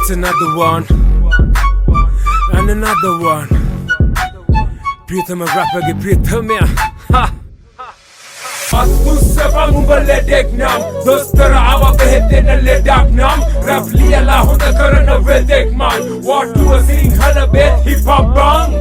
It's another one and another one. Pritham rapper ge Pritham ya. Ha. Attusse bangun ledek nam dostar awa behte na ledak nam rap liya la honda karana vedek man what to a sinhala bet hip hop bang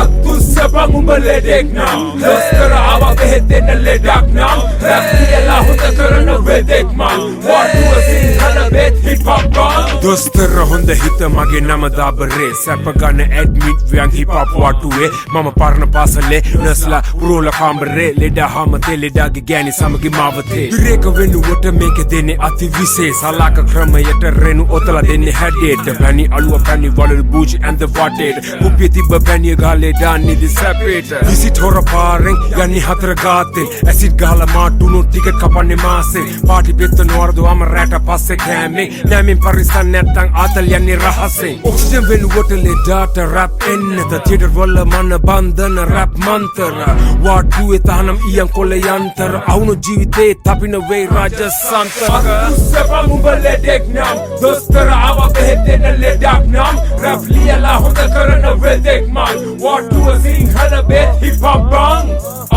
attusse bangun ledek nam dostar awa behte na ledak nam rap liya la honda karana vedek man what to a sinhala bet hip hop bang dostar honda hit mage nama dabare sap gana admit vyang hip hop what to e mama parna pasale nasla purola kambare leda hamate leda ගෑනි සමගි මාවතේ විරේක වෙනුවට මේක දෙන්නේ අති විශේෂ සලාක ක්‍රමයට රෙනු ඔතලා දෙන්නේ හැඩේට වැනි අලුව පැණි වලලු බූජි and the water කුපිය තිබ්බ පැණිය ගාලේ දාන්නේ දි සැපේට විසිට හොර පාරෙන් යන්නේ හතර ගාතෙන් ඇසිඩ් ගහලා මාටුණු ටිකට් කපන්නේ මාසෙන් පාටි පෙත්ත නෝරදුවම රැට පස්සේ කෑමෙන් නෑමින් පරිස්සම් නැත්තම් ආතල් යන්නේ රහසෙන් ඔක්සිජන් වෙනුවට ලෙඩාට රැප් එන්නද තියටර් වල මන බන්ධන රැප් මන්තර වාටුවේ තහනම් ඊයන් කොළ යන්තර Auno ජීවිතේ තපින වේ රාජසන්තක අත්තුස්ස බමුඹ ලෙඩෙක් නම් දොස්තර ආව බෙහෙතෙන ලෙඩක් නම් රැප් ලියලා හොඳ කරන වෙදෙක් මං වටුව සිංහල බෙත් හිප් හොප් බං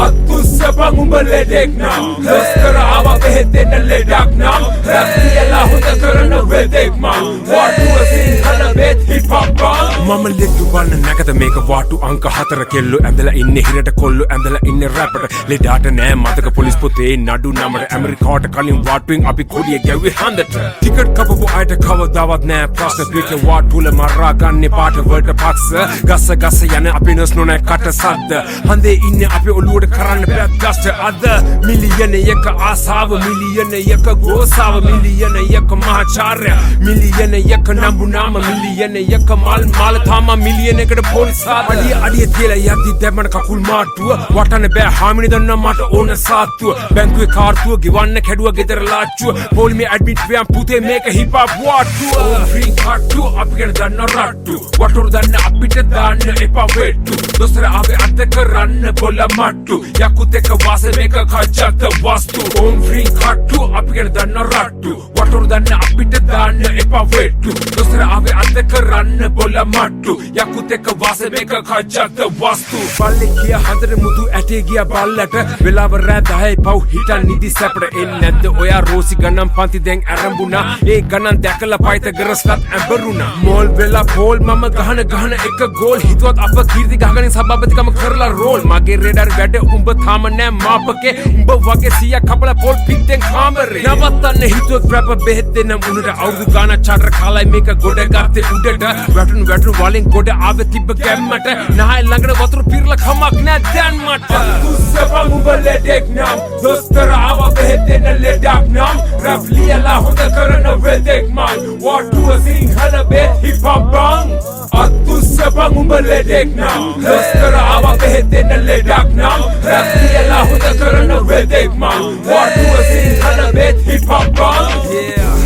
අත්තුස්ස බමුඹ ලෙඩෙක් නම් දොස්තර ආව බෙහෙතෙන ලෙඩක් නම් රැප් ලියලා හොඳ කරන වෙදෙක් මං වටුව සිංහල බෙත් හිප් හොප් බං මම ලෙඩු වන්න නැකත මේක වාටු අංක 4 කෙල්ලෝ ඇඳලා ඉන්නේ හිරට කොල්ලෝ ඇඳලා ඉන්නේ රැපට ලෙඩාට නෑ මතක පොලිස් පොතේ නඩු නමර ඇමරිකාට කලින් වාටුවෙන් අපි කොඩිය ගැව්වේ හන්දට ටිකට් කපපු අයට කවදාවත් නෑ ප්‍රශ්න පිට වාටුල මරා ගන්නේ පාට වලට පක්ෂ ගස්ස ගස්ස යන අපි නස් නොනෑ කට සද්ද හන්දේ ඉන්නේ අපි ඔළුවට කරන්න බෑ ගස්ට අද මිලියන එක ආසාව මිලියන එක ගෝසාව මිලියන එක මහාචාර්ය මිලියන එක නම්බු නාම මිලියන එක මල් මාල තාම මිලියන එකට පොලිසාව අඩිය තියලා යද්දි දැම්මන කකුල් මාට්ටුව වටන්න බෑ හාමිනි දන්න මට ඕන සාත්තුව බැංකුවේ කාර්තුව ගෙවන්න කැඩුව ගෙදර ලාච්චුව පොලිමේ ඇඩ්මිට් වයන් පුතේ මේක හිප් හොප් වාට්ටුව ෆ්‍රී කාට්ටුව අපි ගැන දන්න රට්ටු වටුරු දන්න අපිට දාන්න එපා වෙට්ටු දොස්තර ආවේ අත කරන්න බොල මට්ටු යකුත් එක්ක වාසේ මේක කච්චත් වස්තු ඕම් ෆ්‍රී කාට්ටුව අපි ගැන දන්න රට්ටු වටුරු දන්න අපිට දාන්න එපා වෙට්ටු දොස්තර ආවේ අත කරන්න බොල මට්ටු යකුත් එක්ක වාසේ මේක කච්චත් වස්තු බල්ලේ කිය හතර මුතු ඇටේ ගියා බල්ලට වෙලාව රෑ 10 පව් හිටන් නිදි සැපට එන්නේ නැද්ද ඔයා රෝසි ගණන් පන්ති දැන් ආරම්භුණා ඒ ගණන් දැකලා පයිතගරස්ලත් ඇඹරුණා මෝල් වෙලා පෝල් මම ගහන එක ගෝල් හිතුවත් අප කීර්ති ගහගෙන සභාපතිකම කරලා රෝල් මගේ රෙඩර් වැඩ උඹ තාම නෑ මාපකේ උඹ වගේ 100ක් කපලා පොල් පිටෙන් කාමරේ නවත්තන්න හිතුවත් රැප බෙහෙත් දෙන්න උනට අවුරුදු ගාන චාටර් කාලයි මේක ගොඩ ගත්තේ උඩට වැටුණු වලින් ගොඩ ආවේ තිබ්බ ගැම්මට නහය ළඟට වතුර පිරලා කමක් නෑ දැන් මට තුස්සපන් උඹ ලෙඩෙක් නම් දොස්තර ආව බෙහෙතෙන ලෙඩක් නම් රැප් ලියලා හොඳ කරන වෙදෙක් මං වටුව සිංහල බෙත් හිප් හොප් බං අත්තුස්ස බං ලෙඩෙක් නම් දොස්තර ආව බෙහෙතෙන ලෙඩක් නම් රැප් ලියලා හොඳ කරන වෙදෙක් මං වටුව සිංහල බෙත් හිප් හොප් බං yeah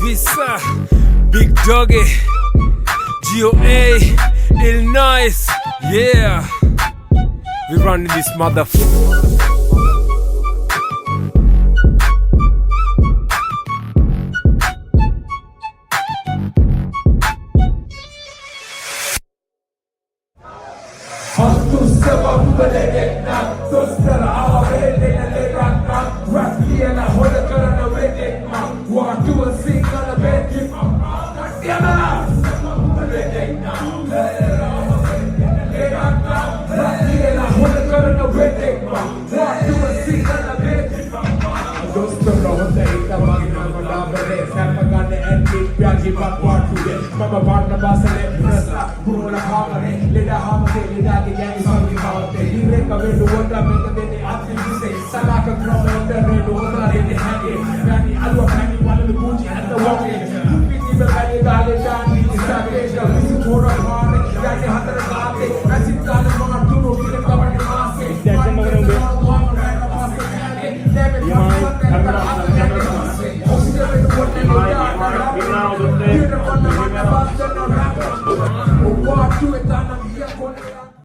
Visa Big Doggy GOA Illinois yeah we running this motherfucker Mama parna basale nasa purola khamare leda hamate leda ge gani samgi mawate dire kavelu wota meka dene ati dise salaka krama wota redo wota rede hage gani alwa pani walalu puji anda wage kupiti be gale gale dani isage ga visu thora mare gani hatara gaate asit kala ma tuno kile kawani maase jaise magare umbe What do it